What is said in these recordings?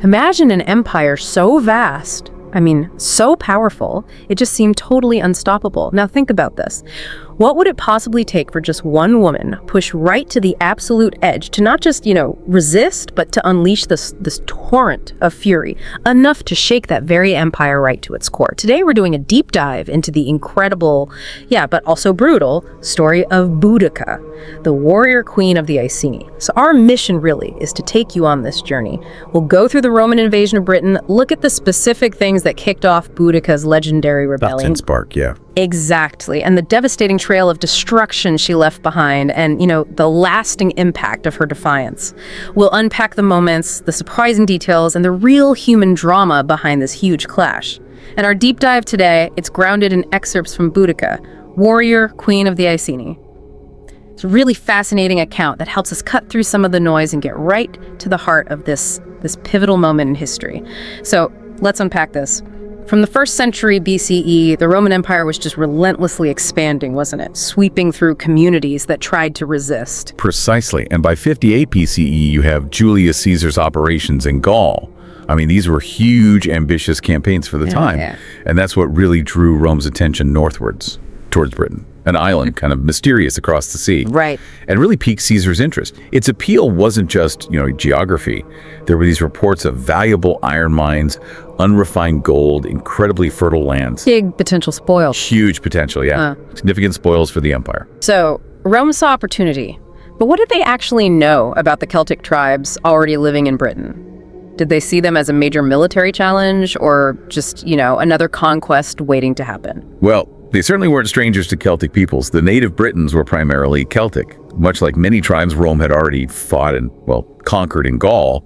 Imagine an empire so vast, so powerful, it just seemed totally unstoppable. Now think about this. What would it possibly take for just one woman pushed right to the absolute edge to not just, resist, but to unleash this torrent of fury, enough to shake that very empire right to its core? Today we're doing a deep dive into the incredible, but also brutal story of Boudica, the warrior queen of the Iceni. So our mission really is to take you on this journey. We'll go through the Roman invasion of Britain, look at the specific things that kicked off Boudica's legendary rebellion. Spark, yeah. Exactly. And the devastating trail of destruction she left behind and, the lasting impact of her defiance. We'll unpack the moments, the surprising details, and the real human drama behind this huge clash. And our deep dive today, it's grounded in excerpts from Boudica, warrior queen of the Iceni. It's a really fascinating account that helps us cut through some of the noise and get right to the heart of this pivotal moment in history. So let's unpack this. From the 1st century BCE, the Roman Empire was just relentlessly expanding, wasn't it? Sweeping through communities that tried to resist. Precisely. And by 58 BCE, you have Julius Caesar's operations in Gaul. These were huge, ambitious campaigns for the time. Yeah. And that's what really drew Rome's attention northwards, towards Britain, an island kind of mysterious across the sea. Right. And really piqued Caesar's interest. Its appeal wasn't just, geography. There were these reports of valuable iron mines, unrefined gold, incredibly fertile lands. Big potential spoils. Huge potential, yeah. Significant spoils for the empire. So Rome saw opportunity. But what did they actually know about the Celtic tribes already living in Britain? Did they see them as a major military challenge or just, another conquest waiting to happen? Well, they certainly weren't strangers to Celtic peoples. The native Britons were primarily Celtic. Much like many tribes, Rome had already fought and, conquered in Gaul.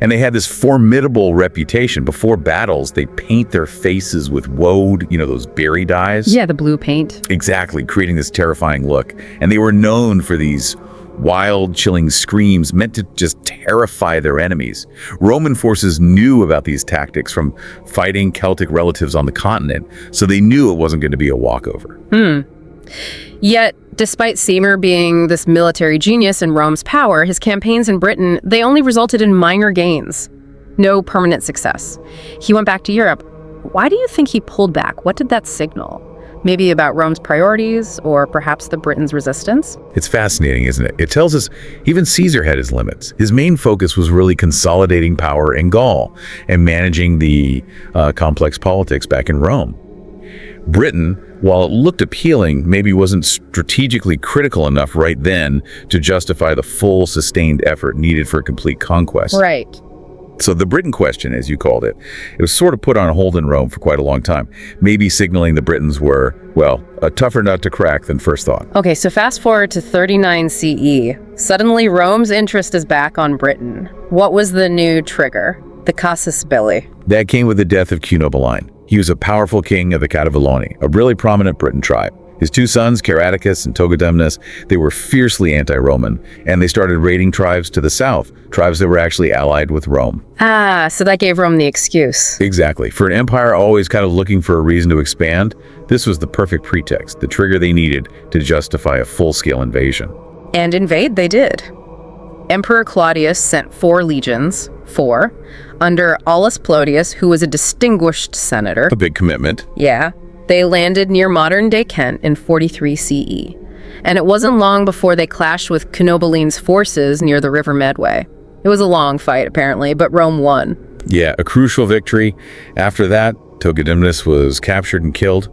And they had this formidable reputation. Before battles, they paint their faces with woad, those berry dyes. Yeah, the blue paint. Exactly, creating this terrifying look. And they were known for these wild, chilling screams meant to just terrify their enemies. Roman forces knew about these tactics from fighting Celtic relatives on the continent, so they knew it wasn't going to be a walkover. Yet, despite Seymour being this military genius in Rome's power, his campaigns in Britain, they only resulted in minor gains. No permanent success. He went back to Europe. Why do you think he pulled back? What did that signal? Maybe about Rome's priorities, or perhaps the Britain's resistance? It's fascinating, isn't it? It tells us even Caesar had his limits. His main focus was really consolidating power in Gaul and managing the complex politics back in Rome. Britain, while it looked appealing, maybe wasn't strategically critical enough right then to justify the full sustained effort needed for a complete conquest. Right. So the Britain question, as you called it, it was sort of put on hold in Rome for quite a long time, maybe signaling the Britons were, a tougher nut to crack than first thought. Okay, so fast forward to 39 CE. Suddenly, Rome's interest is back on Britain. What was the new trigger? The casus belli. That came with the death of Cunobeline. He was a powerful king of the Cativoloni, a really prominent Briton tribe. His two sons, Caraticus and Togodumnus, they were fiercely anti-Roman, and they started raiding tribes to the south, tribes that were actually allied with Rome. So that gave Rome the excuse. Exactly. For an empire always kind of looking for a reason to expand, this was the perfect pretext, the trigger they needed to justify a full-scale invasion. And invade they did. Emperor Claudius sent 4 legions, under Aulus Plotius, who was a distinguished senator. A big commitment. Yeah. They landed near modern-day Kent in 43 CE. And it wasn't long before they clashed with Cunobeline's forces near the River Medway. It was a long fight, apparently, but Rome won. Yeah, a crucial victory. After that, Togodumnus was captured and killed.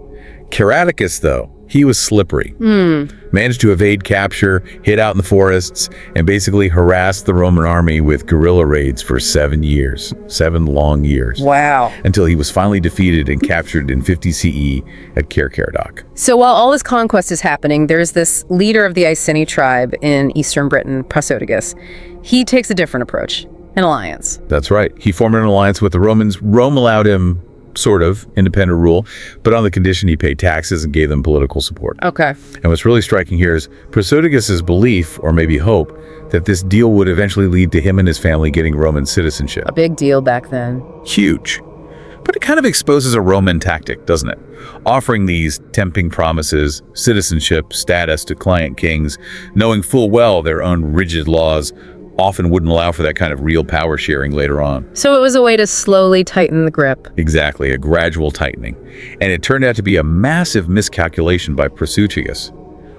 Caraticus, though, he was slippery. Managed to evade capture, hid out in the forests, and basically harassed the Roman army with guerrilla raids for 7 years. 7 long years. Wow. Until he was finally defeated and captured in 50 CE at Caer-Caradoc. So while all this conquest is happening, there's this leader of the Iceni tribe in eastern Britain, Prasutagus. He takes a different approach, an alliance. That's right. He formed an alliance with the Romans. Rome allowed him sort of independent rule, but on the condition he paid taxes and gave them political support. Okay. And what's really striking here is Prasutagus' belief, or maybe hope, that this deal would eventually lead to him and his family getting Roman citizenship. A big deal back then. Huge. But it kind of exposes a Roman tactic, doesn't it? Offering these tempting promises, citizenship, status to client kings, knowing full well their own rigid laws often wouldn't allow for that kind of real power sharing later on. So it was a way to slowly tighten the grip. Exactly, a gradual tightening. And it turned out to be a massive miscalculation by Prasutagus,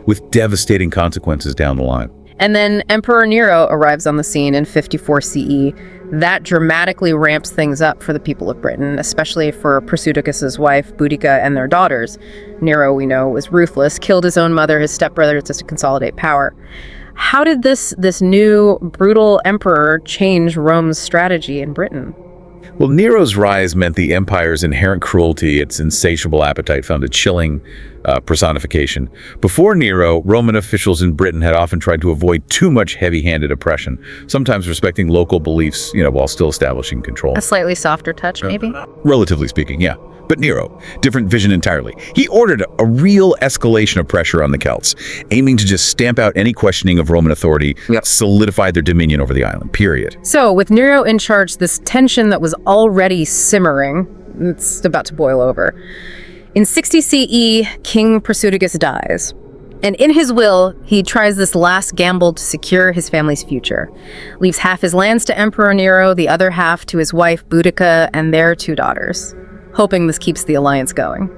with devastating consequences down the line. And then Emperor Nero arrives on the scene in 54 CE. That dramatically ramps things up for the people of Britain, especially for Prasutagus' wife, Boudica, and their daughters. Nero, we know, was ruthless, killed his own mother, his stepbrother, just to consolidate power. How did this new brutal emperor change Rome's strategy in Britain? Well, Nero's rise meant the empire's inherent cruelty, its insatiable appetite, found a chilling personification. Before Nero, Roman officials in Britain had often tried to avoid too much heavy-handed oppression, sometimes respecting local beliefs, while still establishing control. A slightly softer touch, maybe? Relatively speaking, yeah. But Nero, different vision entirely. He ordered a real escalation of pressure on the Celts, aiming to just stamp out any questioning of Roman authority, solidify their dominion over the island, period. So, with Nero in charge, this tension that was already simmering, it's about to boil over. In 60 CE, King Prasutagus dies. And in his will, he tries this last gamble to secure his family's future. Leaves half his lands to Emperor Nero, the other half to his wife Boudica and their 2 daughters, hoping this keeps the alliance going.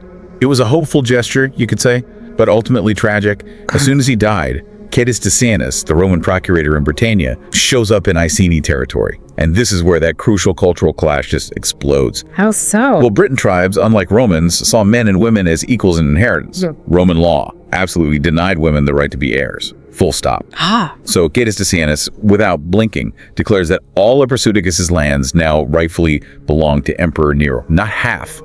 It was a hopeful gesture, you could say, but ultimately tragic. As soon as he died, Quietus Decianus, the Roman procurator in Britannia, shows up in Iceni territory. And this is where that crucial cultural clash just explodes. How so? Well, Britain tribes, unlike Romans, saw men and women as equals in inheritance. Roman law absolutely denied women the right to be heirs. Full stop. So Quietus Decianus, without blinking, declares that all of Prasutagus' lands now rightfully belong to Emperor Nero. Not half.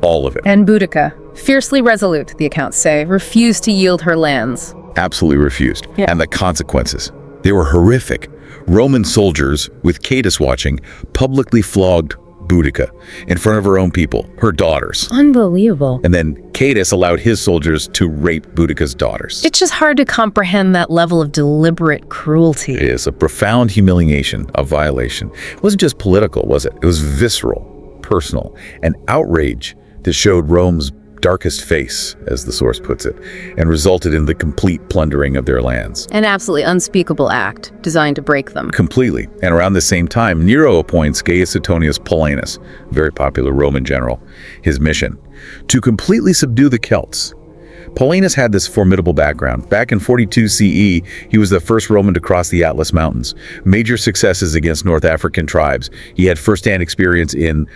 All of it. And Boudica, fiercely resolute, the accounts say, refused to yield her lands. Absolutely refused. And the consequences, they were horrific. Roman soldiers, with Quietus watching, publicly flogged Boudica in front of her own people, her daughters. Unbelievable. And then Quietus allowed his soldiers to rape Boudica's daughters. It's just hard to comprehend that level of deliberate cruelty. It is a profound humiliation, a violation. It wasn't just political, was it? It was visceral, personal, an outrage that showed Rome's darkest face, as the source puts it, and resulted in the complete plundering of their lands. An absolutely unspeakable act designed to break them. Completely. And around the same time, Nero appoints Gaius Suetonius Paulinus, a very popular Roman general, his mission, to completely subdue the Celts. Paulinus had this formidable background. Back in 42 CE, he was the first Roman to cross the Atlas Mountains. Major successes against North African tribes. He had firsthand experience in,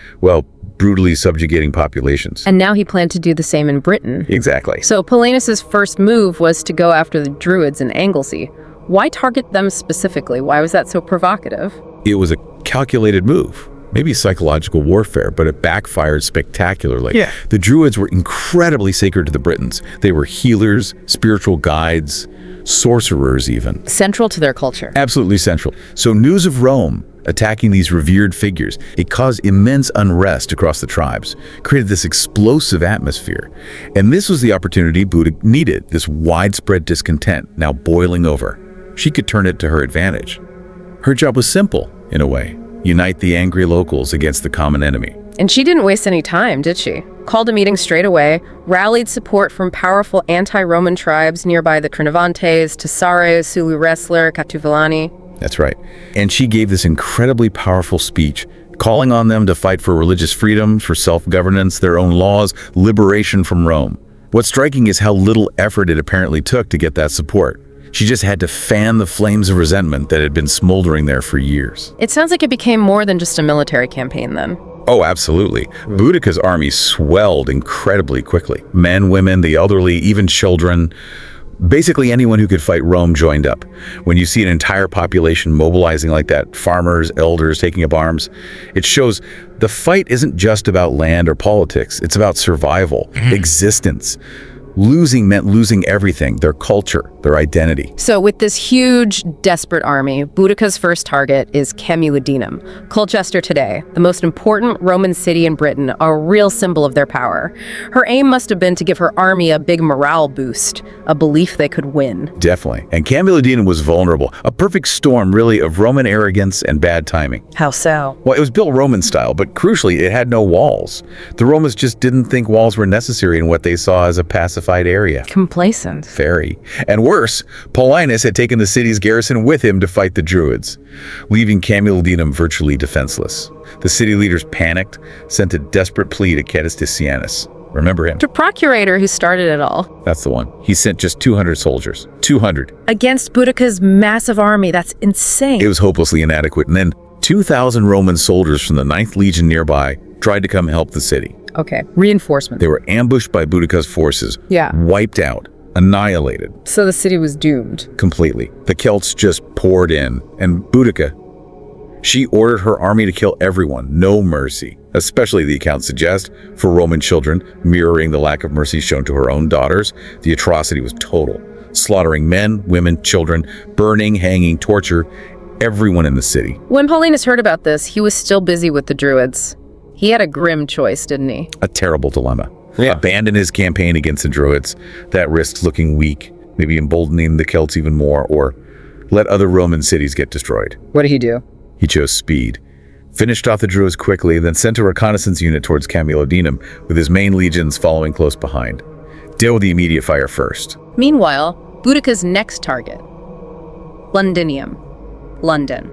brutally subjugating populations. And now he planned to do the same in Britain. Exactly. So Paulinus' first move was to go after the Druids in Anglesey. Why target them specifically? Why was that so provocative? It was a calculated move. Maybe psychological warfare, but it backfired spectacularly. The Druids were incredibly sacred to the Britons. They were healers, spiritual guides, sorcerers even. Central to their culture. Absolutely central. So news of Rome attacking these revered figures, it caused immense unrest across the tribes, created this explosive atmosphere. And this was the opportunity Boudica needed, this widespread discontent now boiling over. She could turn it to her advantage. Her job was simple, in a way. Unite the angry locals against the common enemy. And she didn't waste any time, did she? Called a meeting straight away, rallied support from powerful anti-Roman tribes nearby, the Trinovantes, Tessares, Sulu Wrestler, Catuvillani. That's right. And she gave this incredibly powerful speech, calling on them to fight for religious freedom, for self-governance, their own laws, liberation from Rome. What's striking is how little effort it apparently took to get that support. She just had to fan the flames of resentment that had been smoldering there for years. It sounds like it became more than just a military campaign then. Oh, absolutely. Boudica's army swelled incredibly quickly. Men, women, the elderly, even children. Basically anyone who could fight Rome joined up. When you see an entire population mobilizing like that, farmers, elders taking up arms, it shows the fight isn't just about land or politics. It's about survival, existence. Losing meant losing everything, their culture, their identity. So with this huge, desperate army, Boudica's first target is Camulodunum, Colchester today, the most important Roman city in Britain, a real symbol of their power. Her aim must have been to give her army a big morale boost, a belief they could win. Definitely. And Camulodunum was vulnerable, a perfect storm, really, of Roman arrogance and bad timing. How so? Well, it was built Roman style, but crucially, it had no walls. The Romans just didn't think walls were necessary in what they saw as a pacified area. Complacent. Very. And Worse, Paulinus had taken the city's garrison with him to fight the Druids, leaving Camulodunum virtually defenseless. The city leaders panicked, sent a desperate plea to Catasticianus. Remember him? The procurator who started it all. That's the one. He sent just 200 soldiers. 200. Against Boudica's massive army. That's insane. It was hopelessly inadequate. And then 2,000 Roman soldiers from the 9th Legion nearby tried to come help the city. Okay, reinforcement. They were ambushed by Boudica's forces, wiped out, annihilated. So the city was doomed. Completely. The Celts just poured in, and Boudica, she ordered her army to kill everyone, no mercy, especially, the accounts suggest, for Roman children, mirroring the lack of mercy shown to her own daughters. The atrocity was total, slaughtering men, women, children, burning, hanging, torture, everyone in the city. When Paulinus heard about this, he was still busy with the Druids. He had a grim choice, didn't he? A terrible dilemma. Abandon his campaign against the Druids. That risks looking weak, maybe emboldening the Celts even more, or let other Roman cities get destroyed. What did he do? He chose speed. Finished off the Druids quickly, then sent a reconnaissance unit towards Camulodunum, with his main legions following close behind. Deal with the immediate fire first. Meanwhile, Boudica's next target, Londinium, London,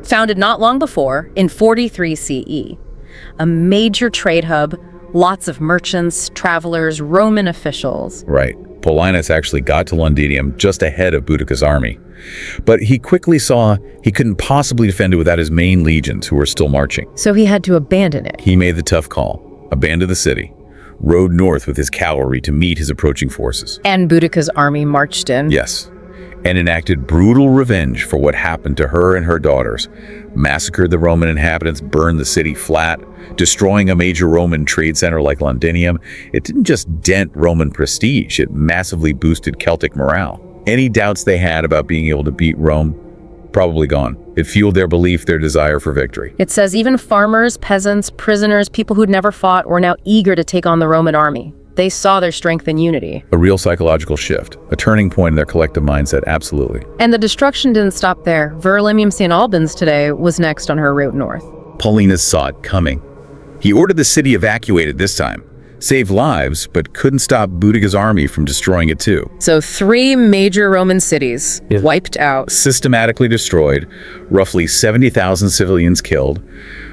founded not long before, in 43 CE. A major trade hub, lots of merchants, travelers, Roman officials. Right. Paulinus actually got to Londinium just ahead of Boudica's army. But he quickly saw he couldn't possibly defend it without his main legions, who were still marching. So he had to abandon it. He made the tough call, abandoned the city, rode north with his cavalry to meet his approaching forces. And Boudica's army marched in. Yes, and enacted brutal revenge for what happened to her and her daughters. Massacred the Roman inhabitants, burned the city flat, destroying a major Roman trade center like Londinium. It didn't just dent Roman prestige, it massively boosted Celtic morale. Any doubts they had about being able to beat Rome, probably gone. It fueled their belief, their desire for victory. It says even farmers, peasants, prisoners, people who'd never fought were now eager to take on the Roman army. They saw their strength and unity. A real psychological shift, a turning point in their collective mindset, absolutely. And the destruction didn't stop there. Verulamium St. Albans today was next on her route north. Paulinus saw it coming. He ordered the city evacuated this time. Saved lives, but couldn't stop Boudica's army from destroying it too. So 3 major Roman cities wiped out. Systematically destroyed, roughly 70,000 civilians killed,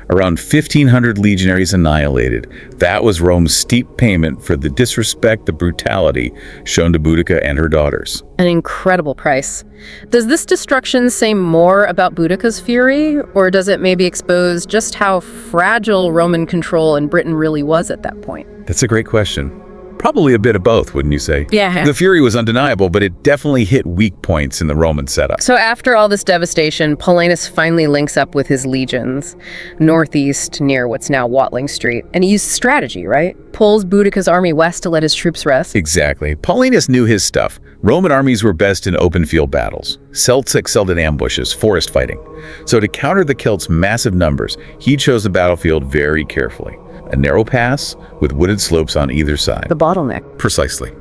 around 1,500 legionaries annihilated. That was Rome's steep payment for the disrespect, the brutality shown to Boudica and her daughters. An incredible price. Does this destruction say more about Boudica's fury, or does it maybe expose just how fragile Roman control in Britain really was at that point? That's a great question. Probably a bit of both, wouldn't you say? Yeah. The fury was undeniable, but it definitely hit weak points in the Roman setup. So after all this devastation, Paulinus finally links up with his legions, northeast near what's now Watling Street. And he used strategy, right? Pulls Boudica's army west to let his troops rest. Exactly. Paulinus knew his stuff. Roman armies were best in open field battles. Celts excelled in ambushes, forest fighting. So to counter the Celts' massive numbers, he chose the battlefield very carefully. A narrow pass with wooded slopes on either side. The bottleneck. Precisely.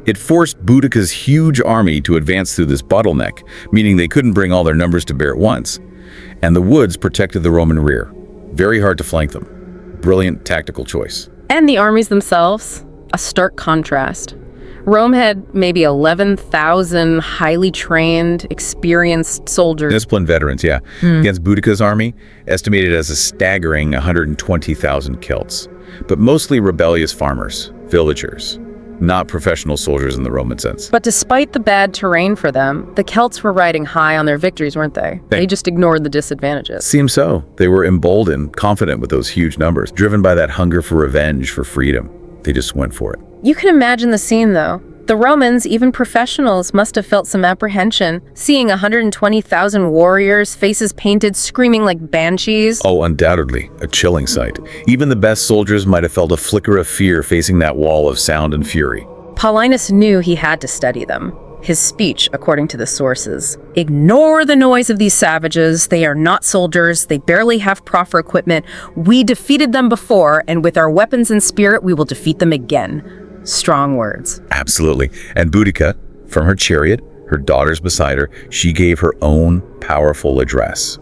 It forced Boudica's huge army to advance through this bottleneck, meaning they couldn't bring all their numbers to bear at once. And the woods protected the Roman rear. Very hard to flank them. Brilliant tactical choice. And the armies themselves, a stark contrast. Rome had maybe 11,000 highly trained, experienced soldiers. Disciplined veterans, yeah. Against Boudica's army, estimated as a staggering 120,000 Celts. But mostly rebellious farmers, villagers, not professional soldiers in the Roman sense. But despite the bad terrain for them, the Celts were riding high on their victories, weren't they? They just ignored the disadvantages. Seems so. They were emboldened, confident with those huge numbers, driven by that hunger for revenge, for freedom. They just went for it. You can imagine the scene, though. The Romans, even professionals, must have felt some apprehension, seeing 120,000 warriors, faces painted, screaming like banshees. Oh, undoubtedly, a chilling sight. Even the best soldiers might have felt a flicker of fear facing that wall of sound and fury. Paulinus knew he had to study them. His speech, according to the sources: "Ignore the noise of these savages. They are not soldiers. They barely have proper equipment. We defeated them before, and with our weapons and spirit, we will defeat them again." Strong words. Absolutely. And Boudica, from her chariot, her daughters beside her, she gave her own powerful address.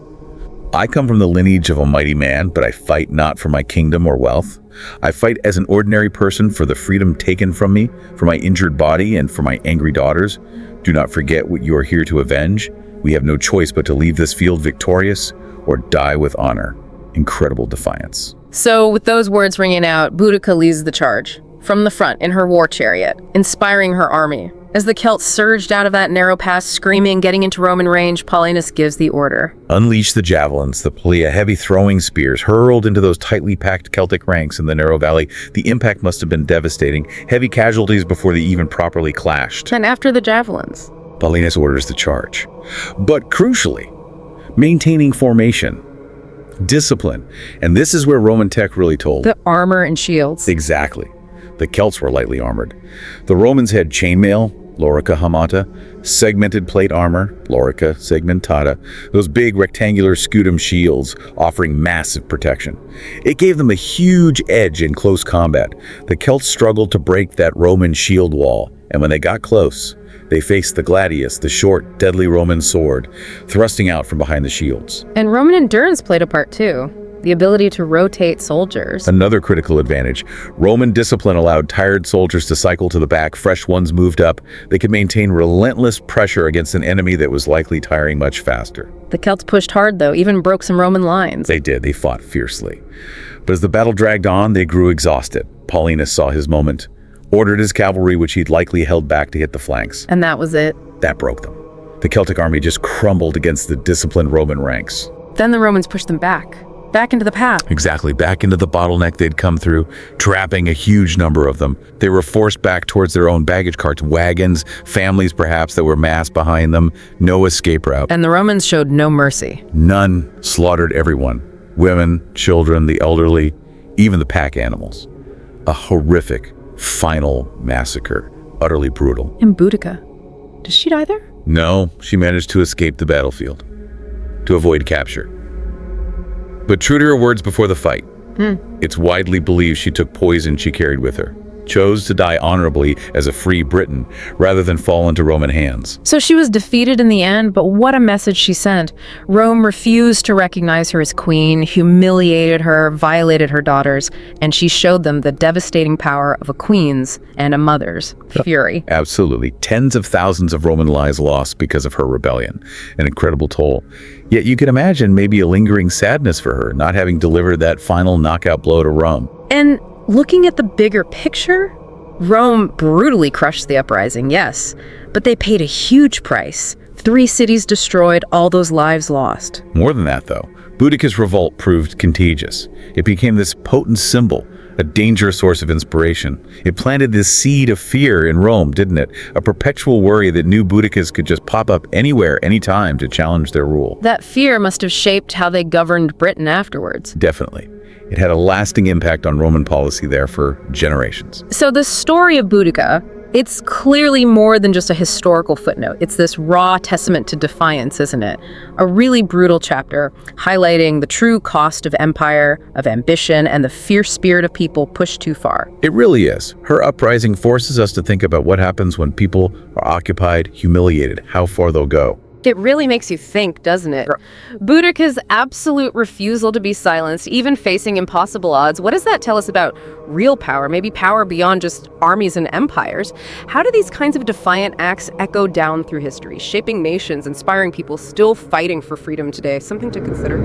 I come from the lineage of a mighty man, but I fight not for my kingdom or wealth. I fight as an ordinary person for the freedom taken from me, for my injured body, and for my angry daughters. Do not forget what you are here to avenge. We have no choice but to leave this field victorious or die with honor. Incredible defiance. So, with those words ringing out, Boudica leads the charge from the front in her war chariot, inspiring her army. As the Celts surged out of that narrow pass, screaming, getting into Roman range, Paulinus gives the order. Unleash the javelins, the plea, heavy throwing spears hurled into those tightly packed Celtic ranks in the narrow valley. The impact must have been devastating. Heavy casualties before they even properly clashed. And after the javelins, Paulinus orders the charge. But crucially, maintaining formation, discipline. And this is where Roman tech really told. the armor and shields. Exactly. The Celts were lightly armored. The Romans had chainmail, lorica hamata, segmented plate armor, lorica segmentata, those big rectangular scutum shields offering massive protection. It gave them a huge edge in close combat. The Celts struggled to break that Roman shield wall, and when they got close, they faced the gladius, the short, deadly Roman sword, thrusting out from behind the shields. And Roman endurance played a part too. The ability to rotate soldiers. Another critical advantage. Roman discipline allowed tired soldiers to cycle to the back, fresh ones moved up. They could maintain relentless pressure against an enemy that was likely tiring much faster. The Celts pushed hard though, even broke some Roman lines. They did, they fought fiercely. But as the battle dragged on, they grew exhausted. Paulinus saw his moment, ordered his cavalry, which he'd likely held back, to hit the flanks. And that was it. That broke them. The Celtic army just crumbled against the disciplined Roman ranks. Then the Romans pushed them back into the path. Exactly, back into the bottleneck they'd come through, trapping a huge number of them. They were forced back towards their own baggage carts, wagons, families perhaps that were massed behind them. No escape route. And the Romans showed no mercy. None. Slaughtered everyone. Women, children, the elderly, even the pack animals. A horrific, final massacre. Utterly brutal. And Boudica, did she die there? No, she managed to escape the battlefield, to avoid capture. But true to her words before the fight, it's widely believed she took poison she carried with her, chose to die honorably as a free Briton rather than fall into Roman hands. So she was defeated in the end, but what a message she sent. Rome refused to recognize her as queen, humiliated her, violated her daughters, and she showed them the devastating power of a queen's and a mother's fury. Absolutely. Tens of thousands of Roman lives lost because of her rebellion. An incredible toll. Yet you can imagine maybe a lingering sadness for her, not having delivered that final knockout blow to Rome. And looking at the bigger picture, Rome brutally crushed the uprising, yes, but they paid a huge price. 3 cities destroyed, all those lives lost. More than that, though, Boudica's revolt proved contagious. It became this potent symbol, a dangerous source of inspiration. It planted this seed of fear in Rome, didn't it? A perpetual worry that new Boudicas could just pop up anywhere, anytime to challenge their rule. That fear must have shaped how they governed Britain afterwards. Definitely. It had a lasting impact on Roman policy there for generations. So the story of Boudica, it's clearly more than just a historical footnote. It's this raw testament to defiance, isn't it? A really brutal chapter highlighting the true cost of empire, of ambition, and the fierce spirit of people pushed too far. It really is. Her uprising forces us to think about what happens when people are occupied, humiliated, how far they'll go. It really makes you think, doesn't it? Boudica's absolute refusal to be silenced, even facing impossible odds, what does that tell us about real power, maybe power beyond just armies and empires? How do these kinds of defiant acts echo down through history, shaping nations, inspiring people still fighting for freedom today? Something to consider.